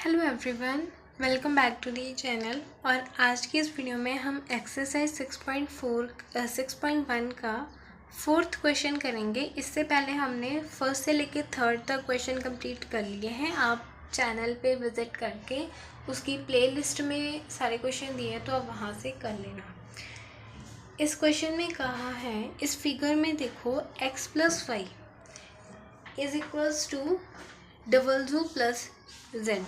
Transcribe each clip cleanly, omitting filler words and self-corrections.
Hello everyone, welcome back to the channel. और आज की इस वीडियो में हम एक्सरसाइज 6.1 का फोर्थ क्वेश्चन करेंगे। इससे पहले हमने फर्स्ट से लेकर थर्ड तक क्वेश्चन कंप्लीट कर लिए हैं। आप चैनल पे विज़िट करके उसकी प्लेलिस्ट में सारे क्वेश्चन दिए हैं, तो आप वहाँ से कर लेना। इस क्वेश्चन में कहा है, इस फिगर में देखो x + y is equals to double plus z।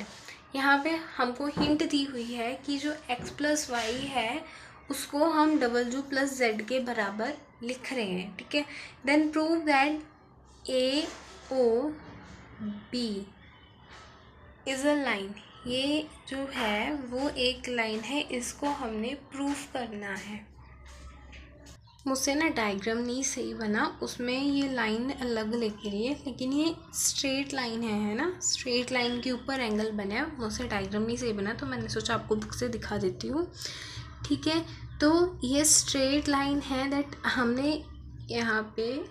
यहाँ पे हमको हिंट दी हुई है कि जो x + y है उसको हम डबल प्लस z के बराबर लिख रहे हैं। ठीक है, then prove that AOB is a line. ये जो है वो एक लाइन है, इसको हमने प्रूफ करना है। मुझसे ना डायग्राम नहीं सही बना, उसमें ये लाइन अलग लिख रही है, लेकिन ये स्ट्रेट लाइन है ना। स्ट्रेट लाइन के ऊपर एंगल बना है। मुझसे डायग्राम नहीं सही बना, तो मैंने सोचा आपको बुक से दिखा देती हूँ। ठीक है, तो ये स्ट्रेट लाइन है दैट हमने यहाँ पे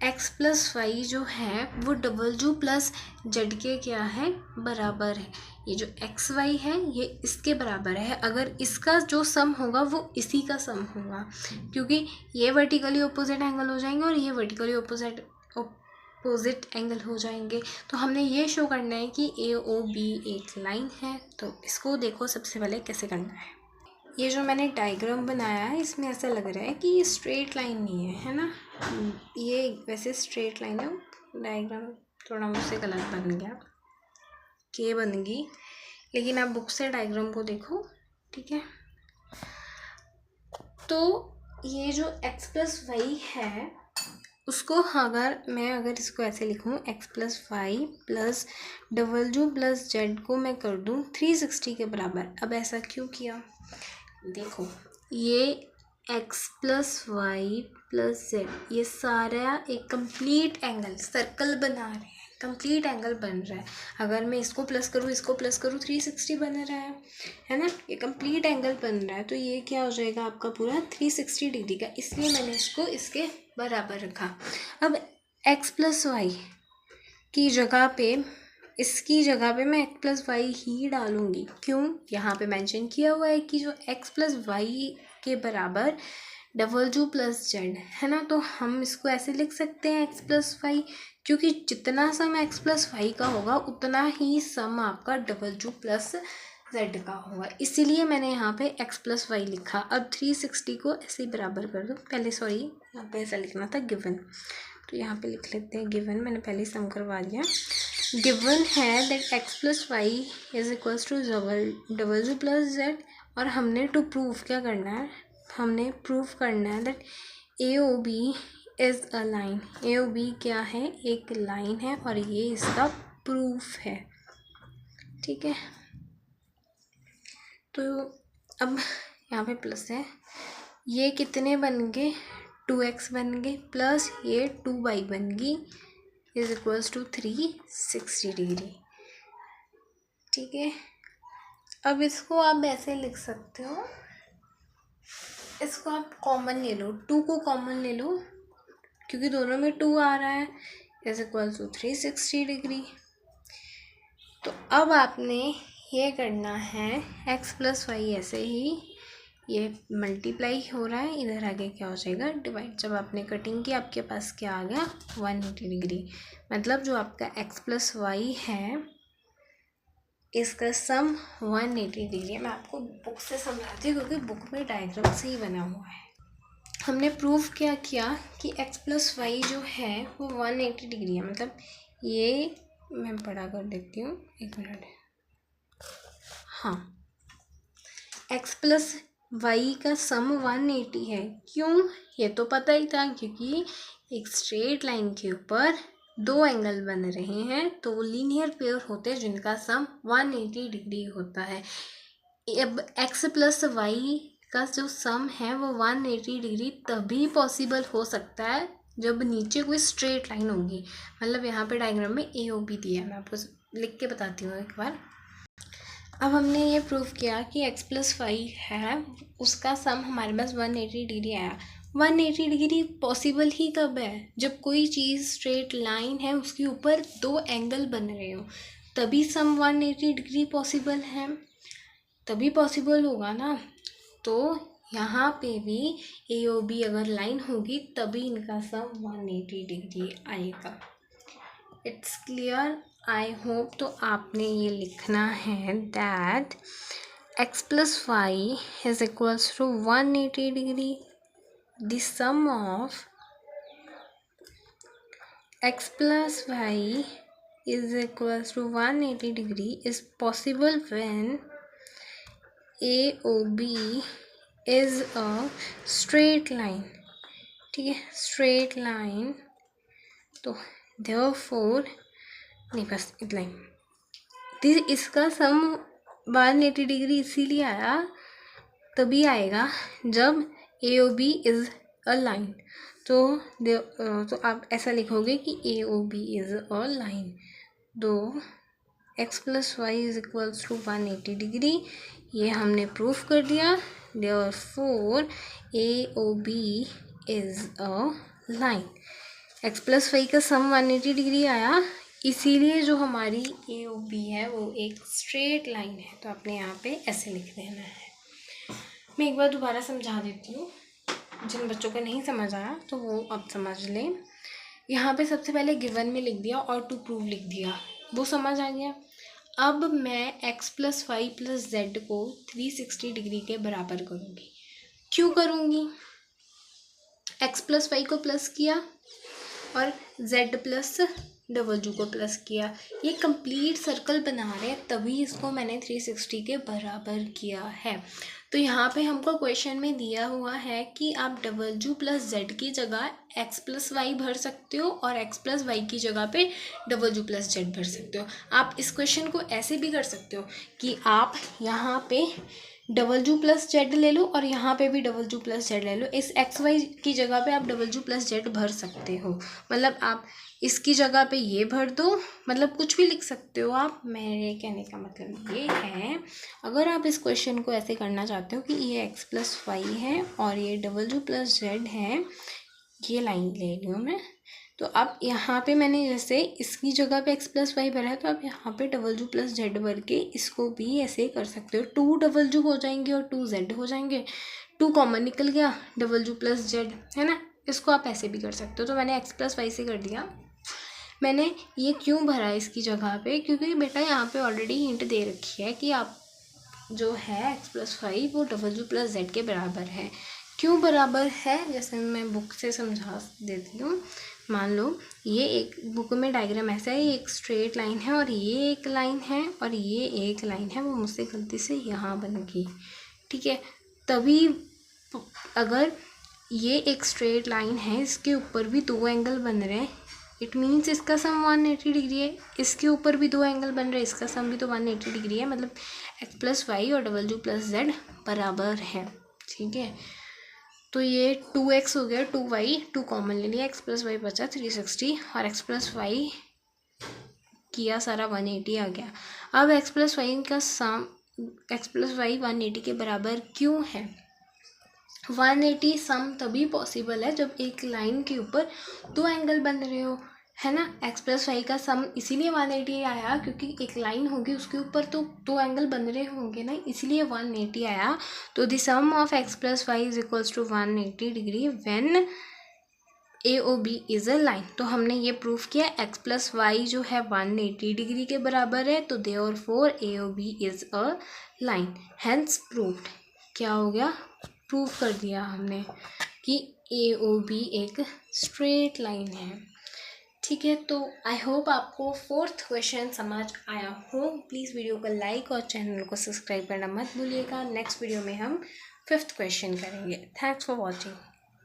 x + y जो है वो डबल प्लस z के क्या है, बराबर है। ये जो x y है ये इसके बराबर है। अगर इसका जो सम होगा वो इसी का सम होगा, क्योंकि ये वर्टिकली अपोजिट एंगल हो जाएंगे और ये वर्टिकली अपोजिट एंगल हो जाएंगे। तो हमने ये शो करना है कि AOB एक लाइन है। तो इसको देखो सबसे पहले कैसे करना है। ये जो मैंने डायग्राम बनाया है इसमें ऐसा लग रहा है कि ये स्ट्रेट लाइन नहीं है ना। ये वैसे स्ट्रेट लाइन है, डायग्राम थोड़ा मुझसे गलत बन गया, के बन गई, लेकिन आप बुक से डायग्राम को देखो। ठीक है, तो ये जो x + y है उसको अगर इसको ऐसे लिखूँ, x + y plus plus z को मैं कर दूँ 360 के बराबर। अब ऐसा क्यों किया, देखो ये x + y प्लस z ये सारा एक कंप्लीट एंगल सर्कल बना रहे हैं, कंप्लीट एंगल बन रहा है। अगर मैं इसको प्लस करूँ 360 बन रहा है ना। ये कंप्लीट एंगल बन रहा है, तो ये क्या हो जाएगा आपका पूरा 360 डिग्री का, इसलिए मैंने इसको इसके बराबर रखा। अब x + y की जगह पे, इसकी जगह पे मैं x + y ही डालूँगी। क्यों, यहाँ पे मेंशन किया हुआ है कि जो x + y के बराबर डबल प्लस z है ना। तो हम इसको ऐसे लिख सकते हैं x + y, क्योंकि जितना सम x + y का होगा उतना ही सम आपका डबल प्लस z का होगा, इसीलिए मैंने यहाँ पे x + y लिखा। अब 360 को ऐसे ही बराबर कर दो। पहले सॉरी, यहाँ पे ऐसा लिखना था गिवन, तो यहाँ पे लिख लेते हैं गिवन। मैंने पहले सम करवा दिया। गिवन है that x + y is equals to double plus z, और हमने टू प्रूफ क्या करना है, हमने प्रूफ करना है that AOB is a line. AOB क्या है, एक लाइन है, और ये इसका प्रूफ है। ठीक है, तो अब यहाँ पे प्लस है, ये कितने बन गए, 2x बन गए, प्लस ये 2y बन गई, इज इक्वल्स टू 360 डिग्री। ठीक है, अब इसको आप ऐसे लिख सकते हो, इसको आप कॉमन ले लो, 2 को कॉमन ले लो, क्योंकि दोनों में 2 आ रहा है, इज इक्वल्स टू 360 डिग्री। तो अब आपने ये करना है, x + y ऐसे ही ये मल्टीप्लाई हो रहा है, इधर आगे क्या हो जाएगा, डिवाइड। जब आपने कटिंग की आपके पास क्या आ गया, 180 डिग्री। मतलब जो आपका x + y है इसका सम 180 डिग्री है। मैं आपको बुक से समझाती हूँ, क्योंकि बुक में डायग्राम से ही बना हुआ है। हमने प्रूफ क्या किया कि x + y जो है वो 180 डिग्री है। मतलब ये मैं बड़ा कर देती हूँ, 1 मिनट। हाँ, x + y का सम 180 है। क्यों, ये तो पता ही था, क्योंकि एक स्ट्रेट लाइन के ऊपर 2 एंगल बन रहे हैं, तो वो लीनियर पेयर होते हैं जिनका सम 180 डिग्री होता है। अब x + y का जो सम है वो 180 डिग्री तभी पॉसिबल हो सकता है जब नीचे कोई स्ट्रेट लाइन होगी। मतलब यहाँ पे डायग्राम में AOB दिया है, मैं आपको लिख के बताती हूँ एक बार। अब हमने ये प्रूफ किया कि x + y है, उसका सम हमारे पास 180 डिग्री आया। 180 डिग्री पॉसिबल ही कब है, जब कोई चीज़ स्ट्रेट लाइन है उसके ऊपर 2 एंगल बन रहे हो, तभी सम 180 डिग्री पॉसिबल है, तभी पॉसिबल होगा ना। तो यहाँ पे भी ए ओ बी अगर लाइन होगी तभी इनका सम 180 डिग्री आएगा। It's clear, I hope. तो आपने ये लिखना है that x plus y is equals to 180 degree. The sum of x plus y is equals to 180 degree is possible when AOB is a straight line. ठीक है, straight line। तो therefore नहीं, बस इतना ही। इसका सम 180 डिग्री इसीलिए आया, तभी आएगा जब A O B is a line. तो आप ऐसा लिखोगे कि A O B is a line. तो x plus y is equals to 180 degree, ये हमने प्रूफ कर दिया। Therefore A O B is a line. x plus y का सम 180 डिग्री आया, इसीलिए जो हमारी ए ओ बी है वो एक स्ट्रेट लाइन है। तो आपने यहाँ पे ऐसे लिख देना है। मैं एक बार दोबारा समझा देती हूँ, जिन बच्चों को नहीं समझ आया तो वो अब समझ लें। यहाँ पे सबसे पहले गिवन में लिख दिया और टू प्रूव लिख दिया, वो समझ आ गया। अब मैं x plus y plus z को 360 डिग्री के बराबर करूँगी। क्यों करूँगी? x प्लस वाई को प्लस किया और z प्लस डबल जू को प्लस किया, ये कंप्लीट सर्कल बना रहे हैं, तभी इसको मैंने 360 के बराबर किया है। तो यहाँ पे हमको क्वेश्चन में दिया हुआ है कि आप डबल जू प्लस जेड की जगह x प्लस वाई भर सकते हो और x प्लस वाई की जगह पे डबल जू प्लस जेड भर सकते हो। आप इस क्वेश्चन को ऐसे भी कर सकते हो कि आप यहाँ पे डबल जू प्लस जेड ले लो और यहाँ पे भी डबल जू प्लस जेड ले लो। इस एक्स वाई की जगह पे आप डबल जू प्लस जेड भर सकते हो, मतलब आप इसकी जगह पे ये भर दो, मतलब कुछ भी लिख सकते हो आप। मेरे कहने का मतलब ये है, अगर आप इस क्वेश्चन को ऐसे करना चाहते हो कि ये एक्स प्लस वाई है और ये डबल जू प्लस जेड है, ये लाइन ले ली हूँ मैं। तो अब यहाँ पे मैंने जैसे इसकी जगह पे एक्स प्लस वाई भरा है, तो आप यहाँ पे डबल जू प्लस जेड भर के इसको भी ऐसे कर सकते हो। 2 डबल जू हो जाएंगे और 2 जेड हो जाएंगे, 2 कॉमन निकल गया, डबल जू प्लस जेड, है ना। इसको आप ऐसे भी कर सकते हो। तो मैंने एक्स प्लस वाई से कर दिया। मैंने ये क्यों भरा इसकी जगह पे, क्योंकि बेटा यहाँ पे ऑलरेडी हिंट दे रखी है कि आप जो है एक्स प्लस वाई वो डबल जू प्लस जेड के बराबर है। क्यों बराबर है, जैसे मैं बुक से समझा देती हूँ। मान लो ये एक बुक में डायग्राम ऐसा है, ये एक स्ट्रेट लाइन है और ये एक लाइन है और ये एक लाइन है, वो मुझसे गलती से यहाँ बन गई, ठीक है। तभी अगर ये एक स्ट्रेट लाइन है, इसके ऊपर भी 2 एंगल बन रहे हैं, इट मीन्स इसका सम 180 डिग्री है। इसके ऊपर भी 2 एंगल बन रहे हैं, इसका सम भी तो 180 डिग्री है, मतलब एक्स प्लस वाई और डबल जू प्लस जेड बराबर है, ठीक है। तो ये 2x हो गया, 2y, 2 कॉमन ले लिया, x प्लस वाई बचा 360 और x प्लस वाई किया सारा 180 आ गया। अब x प्लस वाई का सम, x प्लस वाई 180 के बराबर क्यों है? 180 सम तभी पॉसिबल है जब एक लाइन के ऊपर 2 एंगल बन रहे हो, है ना। x प्लस वाई का सम इसीलिए 180 आया क्योंकि एक लाइन होगी उसके ऊपर तो 2 एंगल बन रहे होंगे ना, इसलिए 180 आया। तो the sum of x plus y is equals to 180 degree when A O B is a line. तो हमने ये प्रूफ किया x प्लस वाई जो है 180 डिग्री के बराबर है, तो therefore A O B is a line, hence proved. क्या हो गया? प्रूफ कर दिया हमने कि ए ओ बी एक स्ट्रेट लाइन है, ठीक है। तो आई होप आपको 4th क्वेश्चन समझ आया हो। प्लीज़ वीडियो को लाइक और चैनल को सब्सक्राइब करना मत भूलिएगा। नेक्स्ट वीडियो में हम 5th क्वेश्चन करेंगे। Thanks for watching.